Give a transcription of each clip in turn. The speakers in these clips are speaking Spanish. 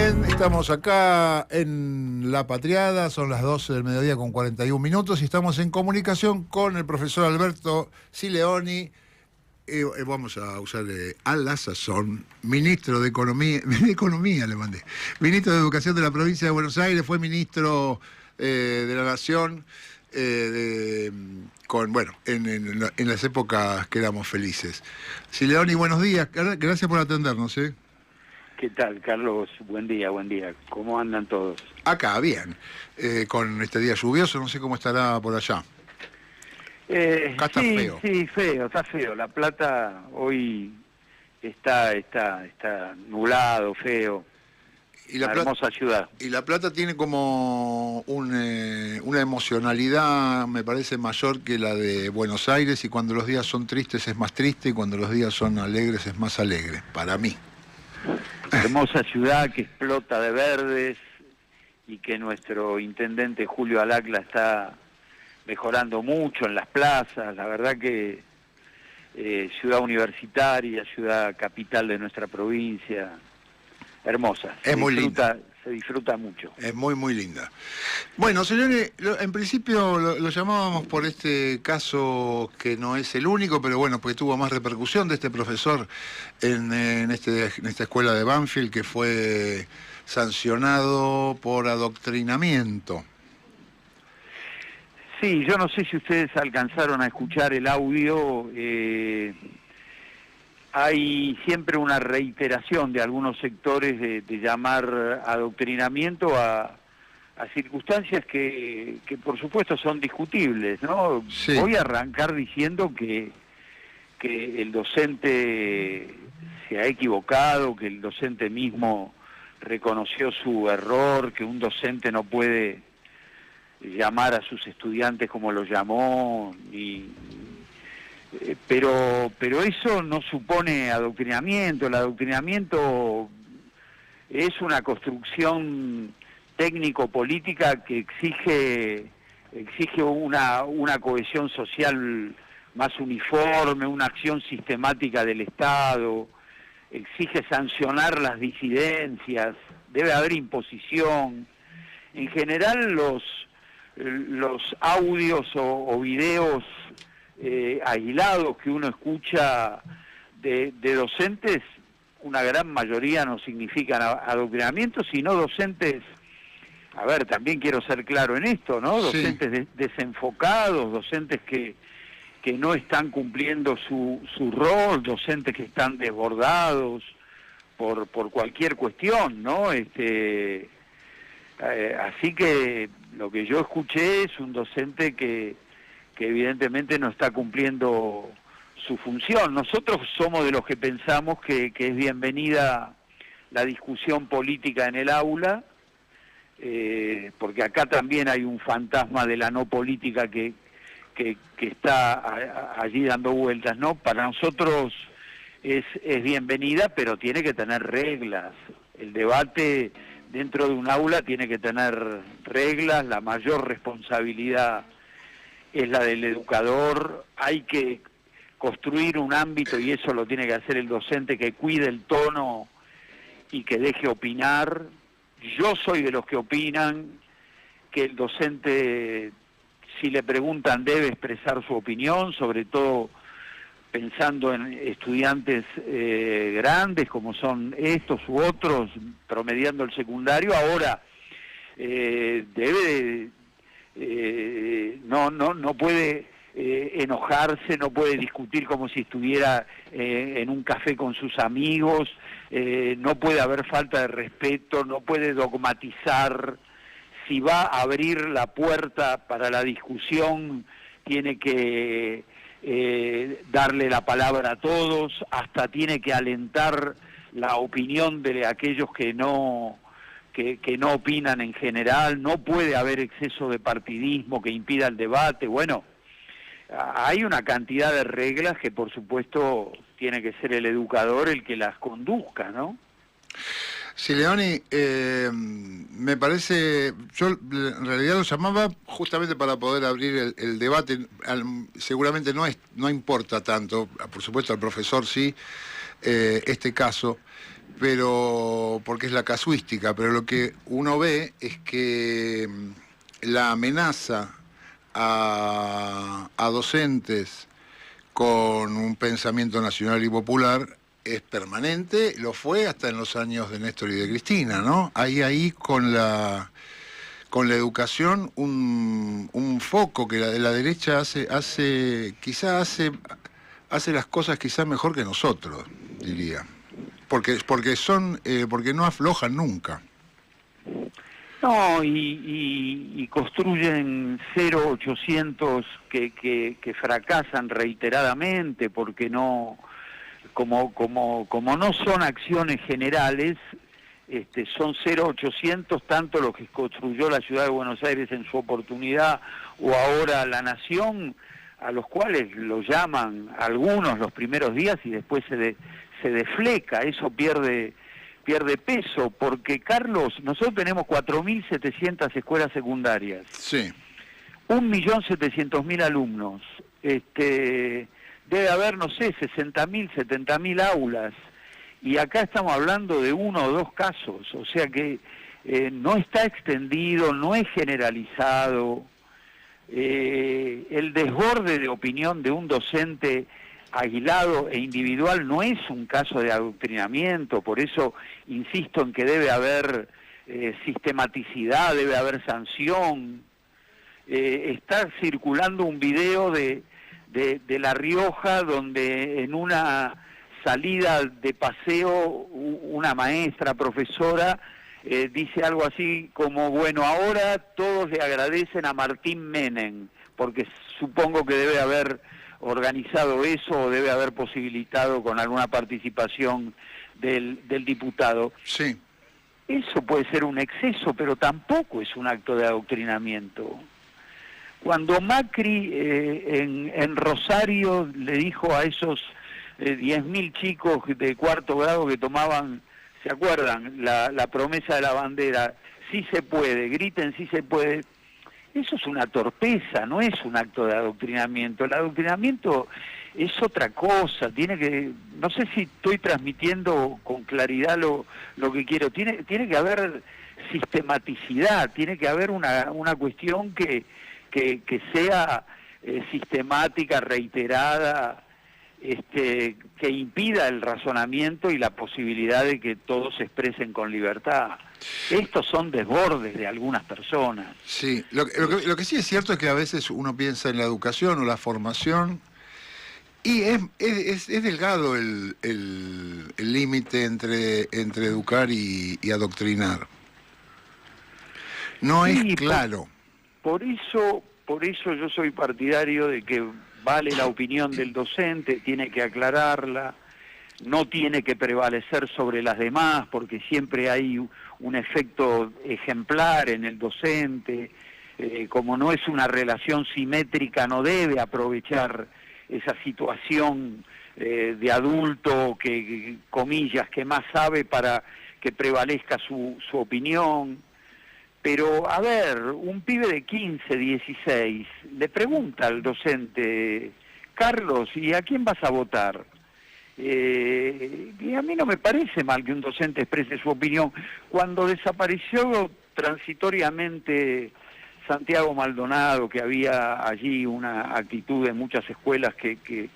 Bien, estamos acá en La Patriada, son las 12 del mediodía con 41 minutos y estamos en comunicación con el profesor Alberto Sileoni. Vamos a usar a la sazón, ministro de Economía le mandé, ministro de Educación de la provincia de Buenos Aires, fue ministro de la Nación, en las épocas que éramos felices. Sileoni, buenos días, gracias por atendernos. ¿Qué tal, Carlos? Buen día, buen día. ¿Cómo andan todos? Acá, bien. Con este día lluvioso, no sé cómo estará por allá. Acá está feo. Sí, feo, está feo. La Plata hoy está nublado, feo. Y la hermosa ciudad. Y La Plata tiene como una emocionalidad, me parece, mayor que la de Buenos Aires, y cuando los días son tristes es más triste, y cuando los días son alegres es más alegre, para mí. Hermosa ciudad que explota de verdes y que nuestro intendente Julio Alacla está mejorando mucho en las plazas. La verdad que ciudad universitaria, ciudad capital de nuestra provincia, hermosa. Es muy linda. Se disfruta mucho. Es muy, muy linda. Bueno, señores, en principio lo llamábamos por este caso que no es el único, pero bueno, porque tuvo más repercusión, de este profesor en esta escuela de Banfield, que fue sancionado por adoctrinamiento. Sí, yo no sé si ustedes alcanzaron a escuchar el audio. Hay siempre una reiteración de algunos sectores de llamar adoctrinamiento a circunstancias que por supuesto son discutibles, ¿no? Sí. Voy a arrancar diciendo que el docente se ha equivocado, que el docente mismo reconoció su error, que un docente no puede llamar a sus estudiantes como lo llamó, pero eso no supone adoctrinamiento. El adoctrinamiento es una construcción técnico-política que exige una cohesión social más uniforme, una acción sistemática del Estado, exige sancionar las disidencias, debe haber imposición. En general los audios o videos aislados que uno escucha de docentes, una gran mayoría no significan adoctrinamiento, sino docentes, a ver, también quiero ser claro en esto, ¿no? Docentes desenfocados, docentes que no están cumpliendo su rol, docentes que están desbordados por cualquier cuestión, ¿no? Así que lo que yo escuché es un docente que evidentemente no está cumpliendo su función. Nosotros somos de los que pensamos que es bienvenida la discusión política en el aula, porque acá también hay un fantasma de la no política que está allí dando vueltas, ¿no? Para nosotros es bienvenida, pero tiene que tener reglas. El debate dentro de un aula tiene que tener reglas, la mayor responsabilidad es la del educador. Hay que construir un ámbito, y eso lo tiene que hacer el docente, que cuide el tono y que deje opinar. Yo soy de los que opinan que el docente, si le preguntan, debe expresar su opinión, sobre todo pensando en estudiantes grandes como son estos u otros, promediando el secundario. Ahora no puede enojarse, no puede discutir como si estuviera en un café con sus amigos, no puede haber falta de respeto, no puede dogmatizar. Si va a abrir la puerta para la discusión, tiene que darle la palabra a todos, hasta tiene que alentar la opinión de aquellos que no opinan en general. No puede haber exceso de partidismo que impida el debate. Bueno, hay una cantidad de reglas que por supuesto tiene que ser el educador el que las conduzca, ¿no? Sileoni, me parece, yo en realidad lo llamaba justamente para poder abrir el debate. Seguramente no importa tanto, por supuesto al profesor sí, este caso, pero porque es la casuística, pero lo que uno ve es que la amenaza a docentes con un pensamiento nacional y popular es permanente, lo fue hasta en los años de Néstor y de Cristina, ¿no? Ahí con la educación un foco que la derecha hace las cosas quizá mejor que nosotros, diría. Porque no aflojan nunca. No, y construyen 0800 que fracasan reiteradamente porque no, como no son acciones generales, son 0800 tanto lo que construyó la ciudad de Buenos Aires en su oportunidad o ahora la Nación, a los cuales lo llaman algunos los primeros días y después se defleca, eso pierde peso, porque Carlos, nosotros tenemos 4.700 escuelas secundarias, Sí. 1.700.000 alumnos, debe haber, no sé, 60.000, 70.000 aulas, y acá estamos hablando de 1 o 2 casos, o sea que no está extendido, no es generalizado. El desborde de opinión de un docente aislado e individual no es un caso de adoctrinamiento, por eso insisto en que debe haber sistematicidad, debe haber sanción. Está circulando un video de La Rioja donde en una salida de paseo una maestra, profesora, dice algo así como, bueno, ahora todos le agradecen a Martín Menem, porque supongo que debe haber organizado eso o debe haber posibilitado con alguna participación del diputado. Sí. Eso puede ser un exceso, pero tampoco es un acto de adoctrinamiento. Cuando Macri en Rosario le dijo a esos 10.000 chicos de 4º grado que tomaban, ¿se acuerdan? La promesa de la bandera, sí se puede, griten sí se puede. Eso es una torpeza, no es un acto de adoctrinamiento. El adoctrinamiento es otra cosa, no sé si estoy transmitiendo con claridad lo que quiero, tiene que haber sistematicidad, tiene que haber una cuestión que sea sistemática, reiterada, que impida el razonamiento y la posibilidad de que todos se expresen con libertad. Estos son desbordes de algunas personas. Sí, lo que sí es cierto es que a veces uno piensa en la educación o la formación y es delgado el límite entre educar y adoctrinar. No Sí, es claro. Por eso yo soy partidario de que vale la opinión del docente, tiene que aclararla, no tiene que prevalecer sobre las demás, porque siempre hay un efecto ejemplar en el docente, como no es una relación simétrica, no debe aprovechar esa situación de adulto que, comillas, que más sabe para que prevalezca su opinión. Pero, a ver, un pibe de 15, 16, le pregunta al docente, Carlos, ¿y a quién vas a votar? Y a mí no me parece mal que un docente exprese su opinión. Cuando desapareció transitoriamente Santiago Maldonado, que había allí una actitud en muchas escuelas que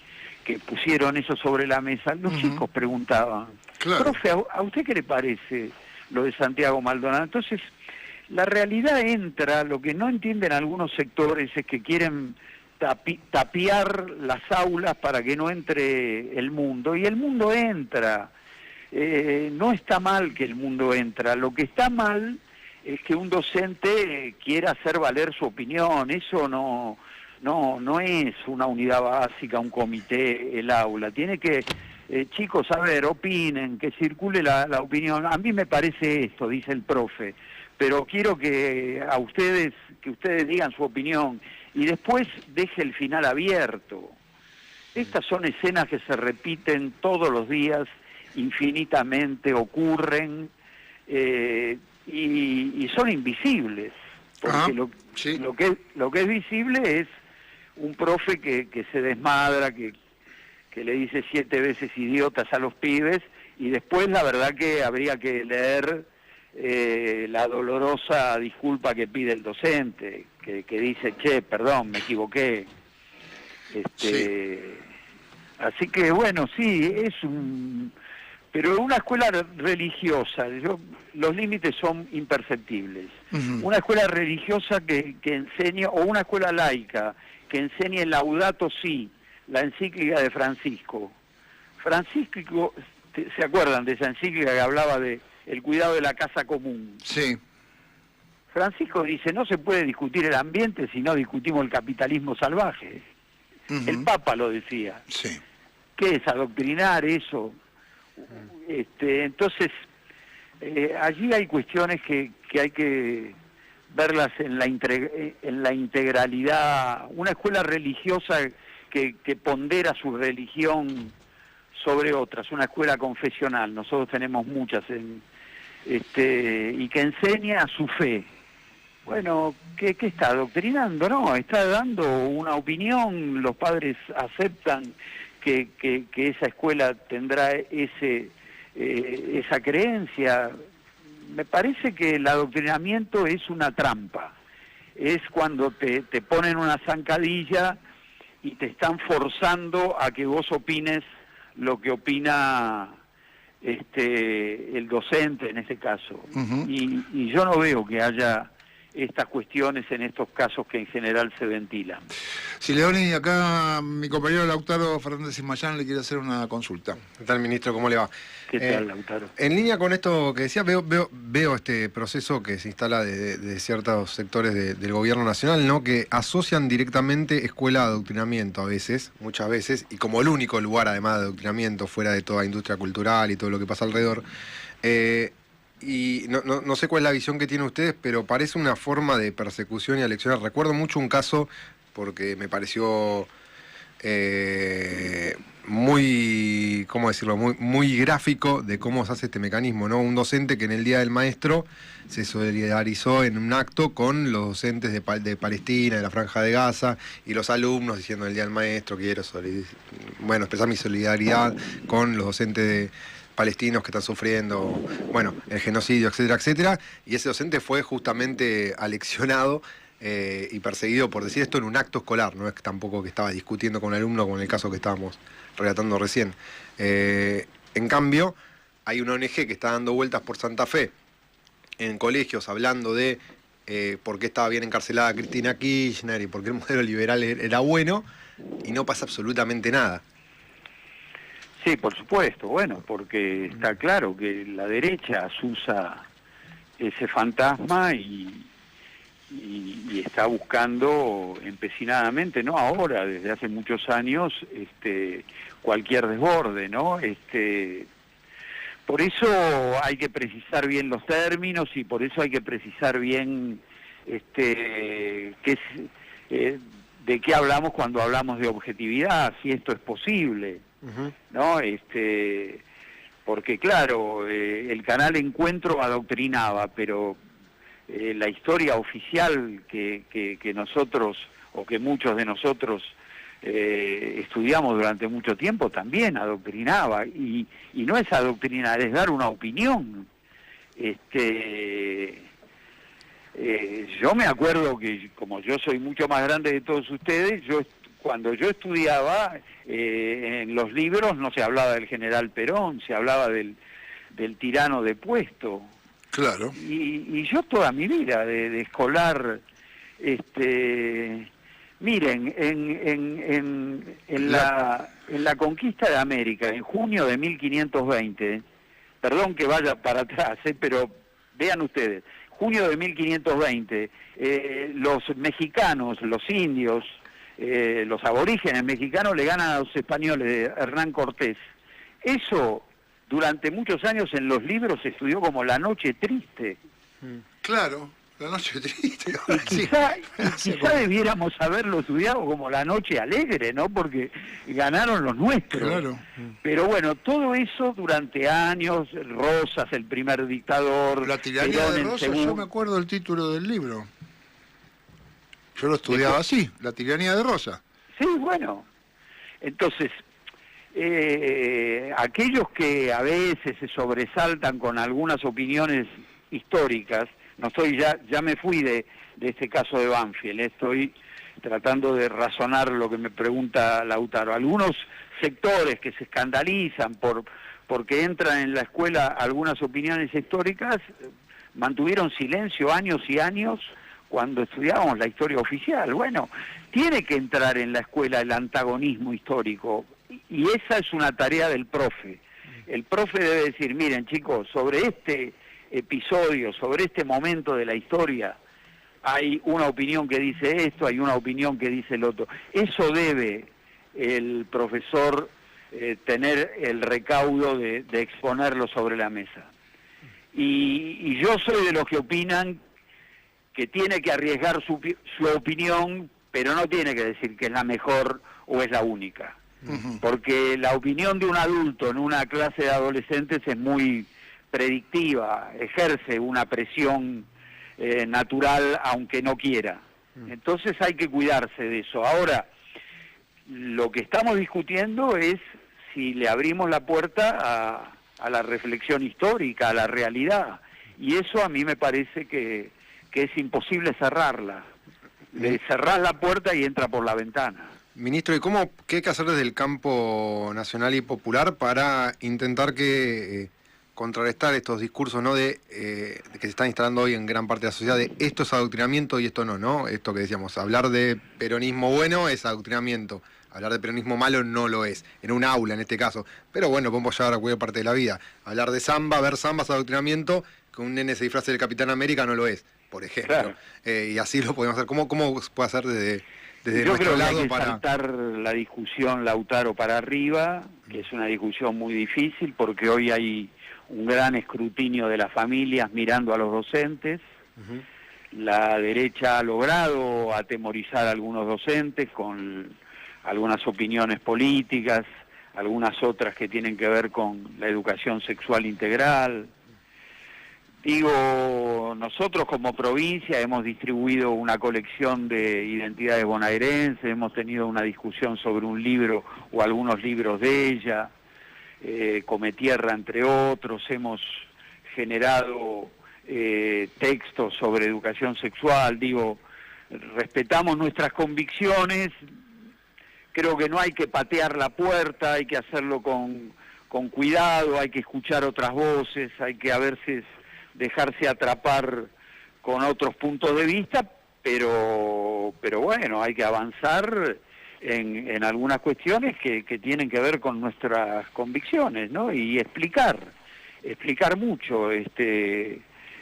pusieron eso sobre la mesa, los chicos preguntaban, Claro. profe, ¿a usted qué le parece lo de Santiago Maldonado? Entonces, la realidad entra, lo que no entienden algunos sectores es que quieren tapiar las aulas para que no entre el mundo, y el mundo entra. No está mal que el mundo entra, lo que está mal es que un docente quiera hacer valer su opinión. Eso no es una unidad básica, un comité, el aula. Tiene que, chicos, a ver, opinen, que circule la opinión. A mí me parece esto, dice el profe, pero quiero que ustedes digan su opinión y después deje el final abierto. Estas son escenas que se repiten todos los días, infinitamente ocurren, y son invisibles, porque lo que es visible es un profe que se desmadra, que le dice 7 veces idiotas a los pibes, Y después la verdad que habría que leer la dolorosa disculpa que pide el docente, que dice, che, perdón, me equivoqué. Sí. Así que bueno, sí, pero una escuela religiosa, los límites son imperceptibles. Ujú. Una escuela religiosa que enseñe, o una escuela laica, que enseñe Laudato Si, la encíclica de Francisco. Francisco, ¿se acuerdan de esa encíclica que hablaba de el cuidado de la casa común? Sí. Francisco dice, no se puede discutir el ambiente si no discutimos el capitalismo salvaje. El Ujú. Papa lo decía. Sí. ¿Qué es adoctrinar eso? Entonces, allí hay cuestiones que hay que verlas en la integralidad. Una escuela religiosa que pondera su religión sobre otras, una escuela confesional, nosotros tenemos muchas, y que enseña su fe. Bueno, ¿qué está adoctrinando? No, está dando una opinión, los padres aceptan que esa escuela tendrá esa creencia. Me parece que el adoctrinamiento es una trampa, es cuando te ponen una zancadilla y te están forzando a que vos opines lo que opina el docente en ese caso. Ujú. Y yo no veo que haya estas cuestiones en estos casos que en general se ventilan. Sileoni, acá mi compañero Lautaro Fernández Ismayán le quiere hacer una consulta. ¿Qué tal, ministro? ¿Cómo le va? ¿Qué tal, Lautaro? En línea con esto que decía, veo este proceso que se instala de ciertos sectores del gobierno nacional, ¿no? Que asocian directamente escuela a adoctrinamiento a veces, muchas veces, y como el único lugar además de adoctrinamiento fuera de toda industria cultural y todo lo que pasa alrededor. Y no sé cuál es la visión que tienen ustedes, pero parece una forma de persecución y aleccionar. Recuerdo mucho un caso, porque me pareció muy, ¿cómo decirlo?, muy gráfico de cómo se hace este mecanismo, ¿no? Un docente que en el Día del Maestro se solidarizó en un acto con los docentes de Palestina, de la Franja de Gaza, y los alumnos diciendo el Día del Maestro, quiero expresar mi solidaridad con los docentes palestinos que están sufriendo, bueno, el genocidio, etcétera, etcétera, y ese docente fue justamente aleccionado y perseguido por decir esto en un acto escolar, no es tampoco que estaba discutiendo con un alumno, como en el caso que estábamos relatando recién. En cambio, hay una ONG que está dando vueltas por Santa Fe en colegios hablando de por qué estaba bien encarcelada Cristina Kirchner y por qué el modelo liberal era bueno, y no pasa absolutamente nada. Sí, por supuesto, bueno, porque está claro que la derecha usa ese fantasma y está buscando empecinadamente, no ahora, desde hace muchos años, cualquier desborde, ¿no? Por eso hay que precisar bien los términos y por eso hay que precisar bien de qué hablamos cuando hablamos de objetividad, si esto es posible. ¿No? Porque claro, el canal Encuentro adoctrinaba, pero la historia oficial que nosotros, o que muchos de nosotros estudiamos durante mucho tiempo, también adoctrinaba, y no es adoctrinar, es dar una opinión. Yo me acuerdo que, como yo soy mucho más grande de todos ustedes, cuando yo estudiaba, en los libros no se hablaba del general Perón, se hablaba del tirano depuesto. Claro. Y yo toda mi vida de escolar, miren, en la conquista de América, en junio de 1520, perdón que vaya para atrás, pero vean ustedes, junio de 1520, los mexicanos, los indios, los aborígenes mexicanos le ganan a los españoles de Hernán Cortés. Eso durante muchos años en los libros se estudió como la noche triste. Claro, la noche triste. Y quizá debiéramos haberlo estudiado como la noche alegre, ¿no? Porque ganaron los nuestros. Claro. Pero bueno, todo eso durante años, Rosas, el primer dictador, La tiranía Perón de el Rosas, yo segundo. me acuerdo del título del libro. Yo lo estudiaba así, La tiranía de Rosas. Sí, bueno. Entonces, aquellos que a veces se sobresaltan con algunas opiniones históricas, no estoy ya me fui de este caso de Banfield, estoy tratando de razonar lo que me pregunta Lautaro. Algunos sectores que se escandalizan porque entran en la escuela algunas opiniones históricas, mantuvieron silencio años y años cuando estudiábamos la historia oficial. Bueno, tiene que entrar en la escuela el antagonismo histórico, y esa es una tarea del profe. El profe debe decir, miren chicos, sobre este episodio, sobre este momento de la historia, hay una opinión que dice esto, hay una opinión que dice el otro. Eso debe el profesor tener el recaudo de exponerlo sobre la mesa. Y yo soy de los que opinan que tiene que arriesgar su opinión, pero no tiene que decir que es la mejor o es la única. Porque la opinión de un adulto en una clase de adolescentes es muy predictiva, ejerce una presión natural aunque no quiera. Entonces hay que cuidarse de eso. Ahora, lo que estamos discutiendo es si le abrimos la puerta a la reflexión histórica, a la realidad. Y eso a mí me parece que es imposible cerrarla. Le cerrás la puerta y entra por la ventana. Ministro, ¿y qué hay que hacer desde el campo nacional y popular para intentar contrarrestar estos discursos, ¿no?, de que se están instalando hoy en gran parte de la sociedad, de esto es adoctrinamiento y esto no, ¿no? Esto que decíamos, hablar de peronismo bueno es adoctrinamiento, hablar de peronismo malo no lo es, en un aula en este caso. Pero bueno, podemos llevar a cualquier parte de la vida. Hablar de samba, ver samba es adoctrinamiento, que un nene se disfrace del Capitán América no lo es, por ejemplo. Claro. Y así lo podemos hacer. ¿Cómo puede hacer desde nuestro lado? Yo creo que hay que saltar la discusión Lautaro para arriba, que es una discusión muy difícil, porque hoy hay un gran escrutinio de las familias mirando a los docentes. La derecha ha logrado atemorizar a algunos docentes con algunas opiniones políticas, algunas otras que tienen que ver con la educación sexual integral. Digo, nosotros como provincia hemos distribuido una colección de identidades bonaerenses, hemos tenido una discusión sobre un libro o algunos libros de ella, Cometierra entre otros, hemos generado textos sobre educación sexual. Digo, respetamos nuestras convicciones, creo que no hay que patear la puerta, hay que hacerlo con cuidado, hay que escuchar otras voces, hay que a veces dejarse atrapar con otros puntos de vista, pero bueno, hay que avanzar en algunas cuestiones que tienen que ver con nuestras convicciones, ¿no? Y explicar mucho,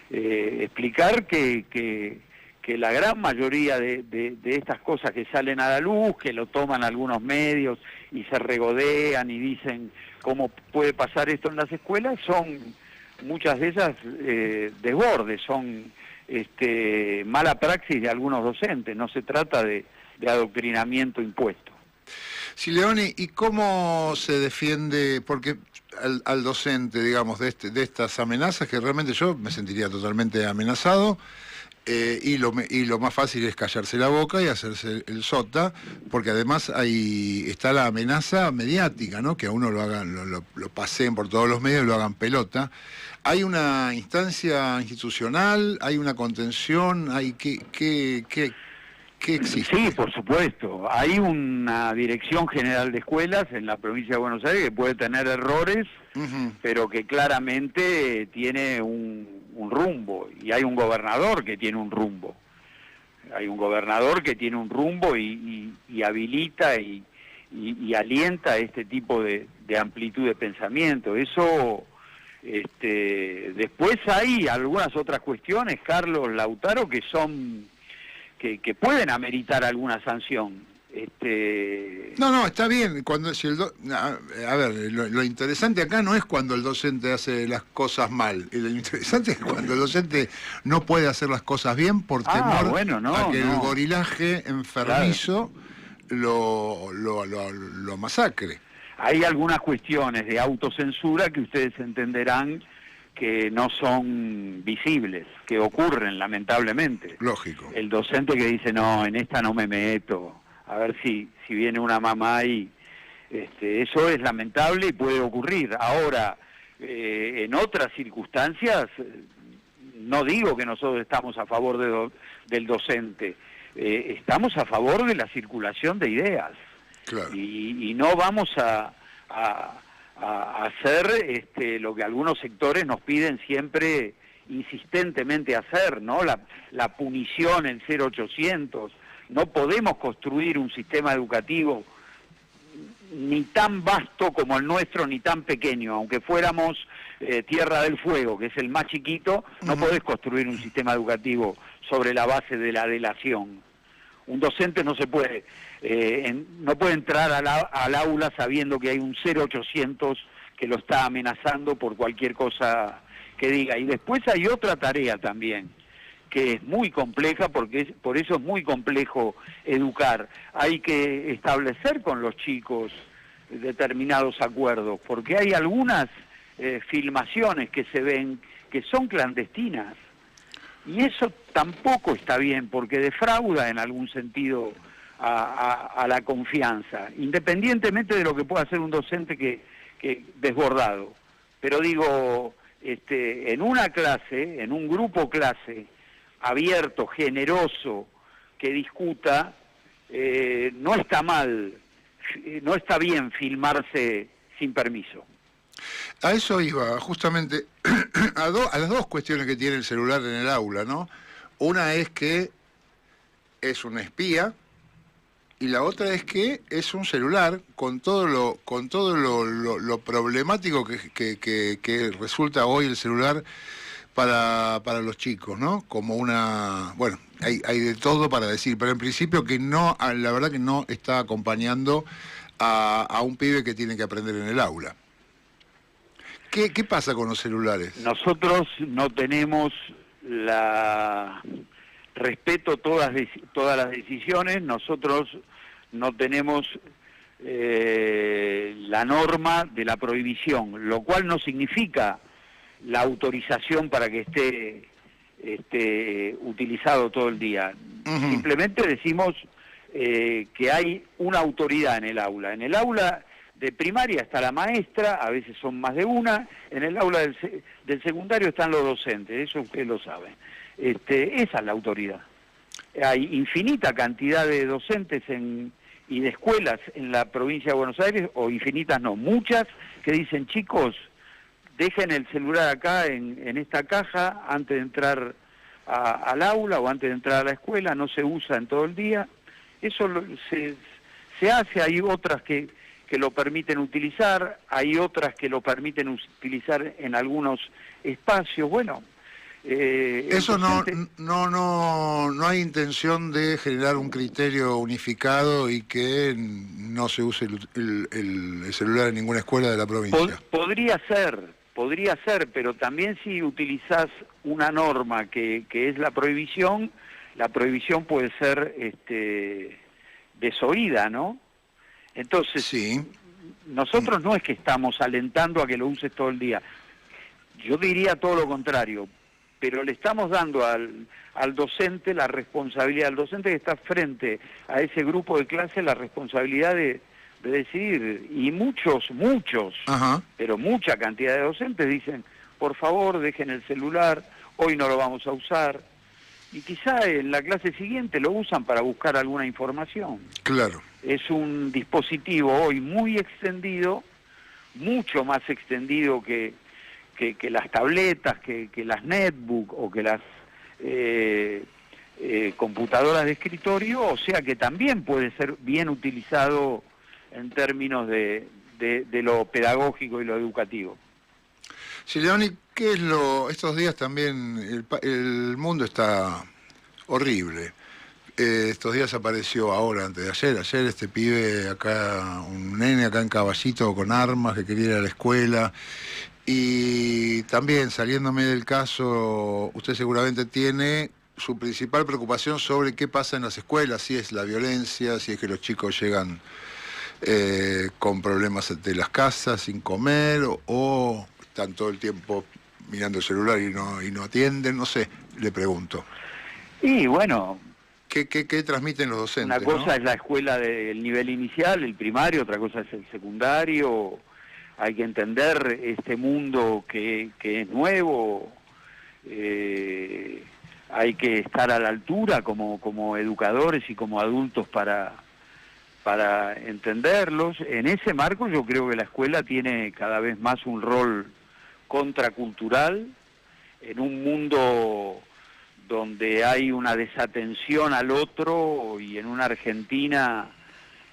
explicar que la gran mayoría de estas cosas que salen a la luz, que lo toman algunos medios y se regodean y dicen cómo puede pasar esto en las escuelas, son muchas de ellas desbordes, son mala praxis de algunos docentes, no se trata de adoctrinamiento impuesto. Sileoni, ¿y cómo se defiende, porque al docente, digamos, de estas amenazas, que realmente yo me sentiría totalmente amenazado, y lo más fácil es callarse la boca y hacerse el sota, porque además está la amenaza mediática, ¿no? Que a uno lo hagan, lo paseen por todos los medios y lo hagan pelota. ¿Hay una instancia institucional? ¿Hay una contención? ¿Qué existe? Sí, por supuesto. Hay una Dirección General de Escuelas en la provincia de Buenos Aires que puede tener errores, pero que claramente tiene un rumbo, y hay un gobernador que tiene un rumbo. Hay un gobernador que tiene un rumbo y habilita y alienta este tipo de amplitud de pensamiento. Eso, después hay algunas otras cuestiones, Carlos, Lautaro, que son que pueden ameritar alguna sanción. No, está bien. A ver, lo interesante acá no es cuando el docente hace las cosas mal. Lo interesante es cuando el docente no puede hacer las cosas bien por temor a que el gorilaje enfermizo lo masacre. Hay algunas cuestiones de autocensura que ustedes entenderán que no son visibles, que ocurren lamentablemente. Lógico. El docente que dice, no, en esta no me meto, a ver si viene una mamá y Eso es lamentable y puede ocurrir. Ahora, en otras circunstancias, no digo que nosotros estamos a favor del docente, estamos a favor de la circulación de ideas. Claro. Y no vamos a hacer lo que algunos sectores nos piden siempre insistentemente hacer, ¿no? La punición en 0800. No podemos construir un sistema educativo ni tan vasto como el nuestro, ni tan pequeño. Aunque fuéramos Tierra del Fuego, que es el más chiquito, no podés construir un sistema educativo sobre la base de la delación. Un docente no se puede, no puede entrar al aula sabiendo que hay un 0800 que lo está amenazando por cualquier cosa que diga. Y después hay otra tarea también, que es muy compleja, porque por eso es muy complejo educar. Hay que establecer con los chicos determinados acuerdos, porque hay algunas filmaciones que se ven que son clandestinas. Y eso tampoco está bien, porque defrauda en algún sentido a la confianza, independientemente de lo que pueda hacer un docente que desbordado. Pero digo, en una clase, en un grupo clase, abierto, generoso, que discuta, no está mal, no está bien filmarse sin permiso. A eso iba, justamente, a las dos cuestiones que tiene el celular en el aula, ¿no? Una es que es un espía y la otra es que es un celular con todo lo problemático que resulta hoy el celular para los chicos, ¿no? Como una... Bueno, hay de todo para decir, pero en principio que no, la verdad que no está acompañando a un pibe que tiene que aprender en el aula. ¿Qué pasa con los celulares? Nosotros no tenemos respeto todas las decisiones, nosotros no tenemos la norma de la prohibición, lo cual no significa la autorización para que esté utilizado todo el día. Simplemente decimos que hay una autoridad en el aula. En el aula de primaria está la maestra, a veces son más de una, en el aula del secundario están los docentes, eso ustedes lo saben. Esa es la autoridad. Hay infinita cantidad de docentes y de escuelas en la provincia de Buenos Aires, o infinitas no, muchas, que dicen, chicos, dejen el celular acá en esta caja antes de entrar al aula o antes de entrar a la escuela, no se usa en todo el día. Eso se hace, hay otras que lo permiten utilizar, hay otras que lo permiten utilizar en algunos espacios. Bueno, eso no hay intención de generar un criterio unificado y que no se use el celular en ninguna escuela de la provincia. Podría ser, pero también si utilizás una norma que es la prohibición puede ser desoída, ¿no? Entonces, sí. Nosotros no es que estamos alentando a que lo uses todo el día. Yo diría todo lo contrario, pero le estamos dando al docente la responsabilidad, al docente que está frente a ese grupo de clase, la responsabilidad de decidir. Y muchos, Ajá. pero mucha cantidad de docentes dicen, por favor, dejen el celular, hoy no lo vamos a usar. Y quizá en la clase siguiente lo usan para buscar alguna información. Claro. Es un dispositivo hoy muy extendido, mucho más extendido que las tabletas, que las netbook o que las computadoras de escritorio, o sea que también puede ser bien utilizado en términos de lo pedagógico y lo educativo. Sí, Leoni, ¿qué es estos días también el mundo está horrible? Estos días apareció ahora, antes de ayer este pibe acá, un nene acá en Caballito con armas que quería ir a la escuela. Y también, saliéndome del caso, usted seguramente tiene su principal preocupación sobre qué pasa en las escuelas, si es la violencia, si es que los chicos llegan con problemas de las casas, sin comer, o están todo el tiempo mirando el celular y no atienden, no sé, le pregunto. Y bueno, ¿Qué transmiten los docentes? Una cosa ¿no? es la escuela del nivel inicial, el primario, otra cosa es el secundario. Hay que entender este mundo que es nuevo. Hay que estar a la altura como educadores y como adultos para entenderlos. En ese marco yo creo que la escuela tiene cada vez más un rol contracultural en un mundo donde hay una desatención al otro y en una Argentina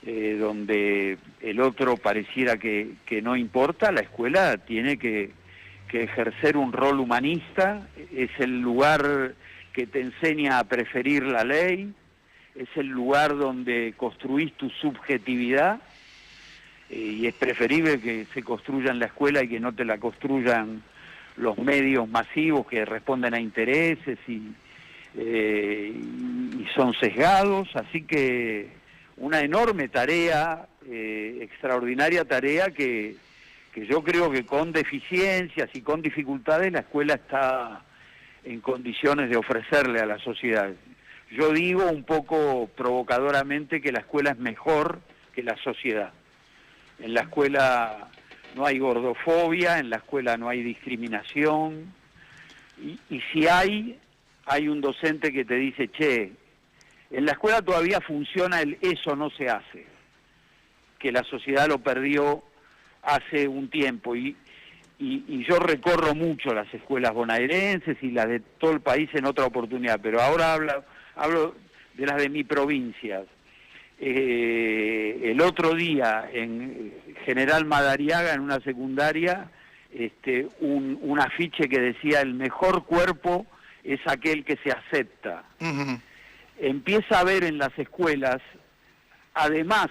donde el otro pareciera que no importa. La escuela tiene que ejercer un rol humanista, es el lugar que te enseña a preferir la ley, es el lugar donde construís tu subjetividad, y es preferible que se construya en la escuela y que no te la construyan los medios masivos que responden a intereses y son sesgados. Así que una enorme tarea, extraordinaria tarea que yo creo que con deficiencias y con dificultades la escuela está en condiciones de ofrecerle a la sociedad. Yo digo un poco provocadoramente que la escuela es mejor que la sociedad. En la escuela no hay gordofobia, en la escuela no hay discriminación, y si hay un docente que te dice, che, en la escuela todavía funciona el eso no se hace, que la sociedad lo perdió hace un tiempo, y yo recorro mucho las escuelas bonaerenses y las de todo el país en otra oportunidad, pero ahora hablo de las de mi provincia. El otro día en General Madariaga, en una secundaria, un afiche que decía el mejor cuerpo es aquel que se acepta. Uh-huh. Empieza a haber en las escuelas, además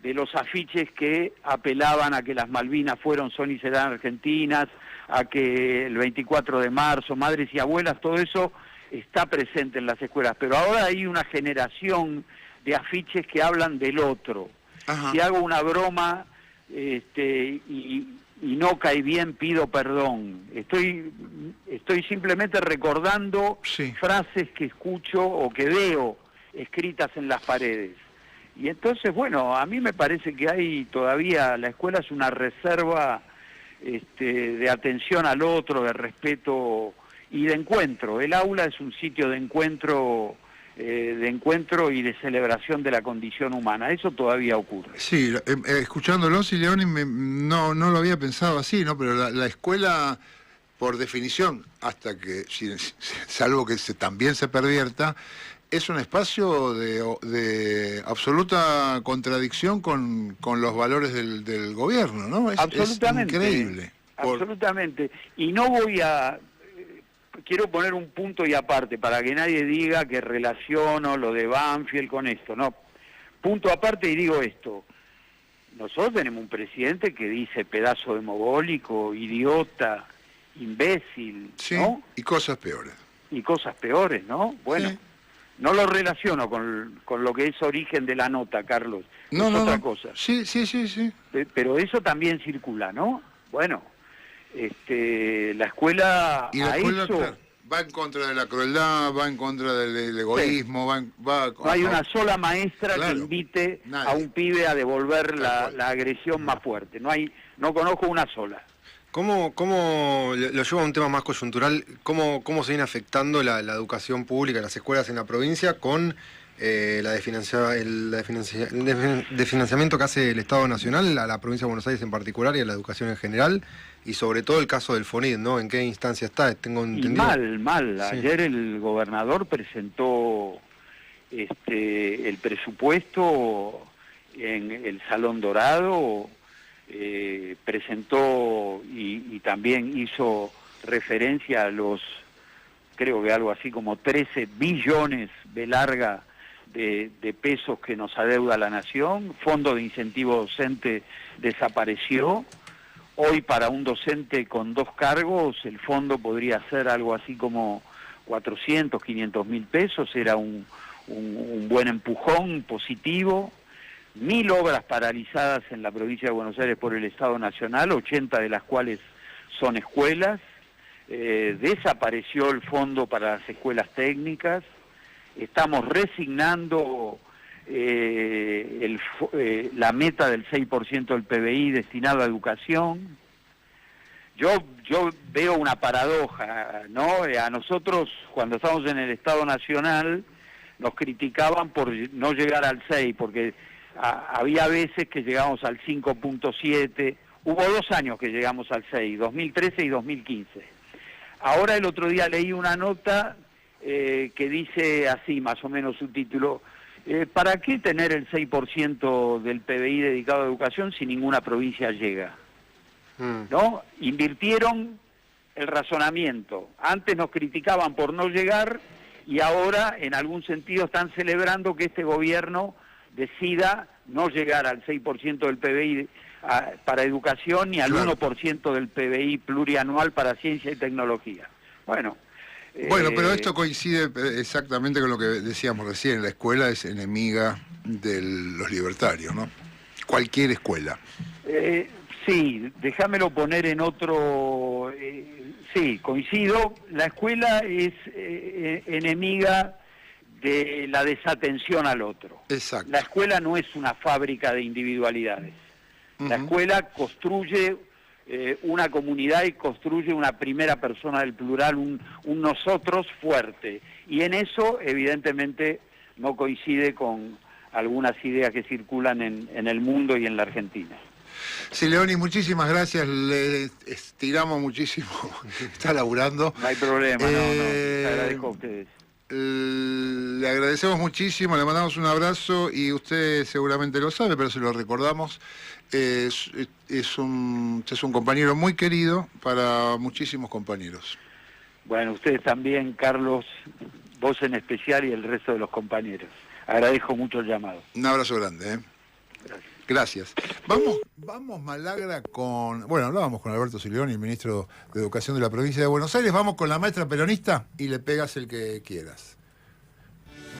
de los afiches que apelaban a que las Malvinas fueron, son y serán argentinas, a que el 24 de marzo, madres y abuelas, todo eso está presente en las escuelas, pero ahora hay una generación de afiches que hablan del otro. Ajá. Si hago una broma y no cae bien, pido perdón. Estoy simplemente recordando Sí. frases que escucho o que veo escritas en las paredes. Y entonces, bueno, a mí me parece que hay todavía, la escuela es una reserva de atención al otro, de respeto y de encuentro. El aula es un sitio de encuentro y de celebración de la condición humana. Eso todavía ocurre. Sí, escuchándolo, Sileoni, no lo había pensado así, ¿no? Pero la escuela, por definición, hasta que, salvo que también se pervierta, es un espacio de absoluta contradicción con los valores del gobierno, ¿no? Absolutamente. Es increíble. Absolutamente. Y no voy a... Quiero poner un punto y aparte, para que nadie diga que relaciono lo de Banfield con esto, ¿no? Punto aparte y digo esto. Nosotros tenemos un presidente que dice pedazo de mogólico, idiota, imbécil, Sí, ¿no? y cosas peores. Y cosas peores, ¿no? Bueno, Sí. no lo relaciono con lo que es origen de la nota, Carlos. No, es no, otra no. cosa. Sí. Pero eso también circula, ¿no? Bueno, la escuela Y la a escuela, eso... claro, va en contra de la crueldad, va en contra del egoísmo, no hay una sola maestra Claro, que invite nadie. a un pibe a devolver Tal la cual. agresión más fuerte. No conozco una sola. ¿Cómo lo llevo a un tema más coyuntural? ¿Cómo se viene afectando la educación pública, las escuelas en la provincia con el desfinanciamiento que hace el Estado Nacional a la provincia de Buenos Aires en particular y a la educación en general? Y sobre todo el caso del FONID, ¿no? ¿En qué instancia está? Tengo entendido. Mal. Sí. Ayer el gobernador presentó el presupuesto en el Salón Dorado, presentó y también hizo referencia a los, creo que algo así como 13 billones de larga de pesos que nos adeuda la nación. Fondo de incentivo docente desapareció. Hoy para un docente con 2 cargos el fondo podría ser algo así como 400, 500 mil pesos. Era un buen empujón positivo. 1000 obras paralizadas en la provincia de Buenos Aires por el Estado Nacional, 80 de las cuales son escuelas. Desapareció el fondo para las escuelas técnicas. estamos resignando la meta del 6% del PBI destinado a educación. Yo veo una paradoja, ¿no? A nosotros, cuando estábamos en el Estado Nacional, nos criticaban por no llegar al 6, porque había veces que llegamos al 5.7, hubo 2 años que llegamos al 6, 2013 y 2015. Ahora el otro día leí una nota que dice así, más o menos su título, ¿para qué tener el 6% del PBI dedicado a educación si ninguna provincia llega? ¿No? Invirtieron el razonamiento. Antes nos criticaban por no llegar y ahora en algún sentido están celebrando que este gobierno decida no llegar al 6% del PBI para educación ni al 1% del PBI plurianual para ciencia y tecnología. Bueno, pero esto coincide exactamente con lo que decíamos recién. La escuela es enemiga de los libertarios, ¿no? Cualquier escuela. Sí, déjamelo poner en otro... sí, coincido. La escuela es enemiga de la desatención al otro. Exacto. La escuela no es una fábrica de individualidades. La escuela construye una comunidad y construye una primera persona del plural, un nosotros fuerte. Y en eso, evidentemente, no coincide con algunas ideas que circulan en el mundo y en la Argentina. Sileoni, muchísimas gracias, le estiramos muchísimo, está laburando. No hay problema, no, te agradezco a ustedes. Le agradecemos muchísimo, le mandamos un abrazo y usted seguramente lo sabe, pero se lo recordamos. Usted es un compañero muy querido para muchísimos compañeros. Bueno, ustedes también, Carlos, vos en especial y el resto de los compañeros. Agradezco mucho el llamado. Un abrazo grande, Gracias. Vamos Malagra con... Bueno, hablábamos con Alberto Sileoni, el ministro de Educación de la provincia de Buenos Aires. Vamos con la maestra peronista y le pegas el que quieras.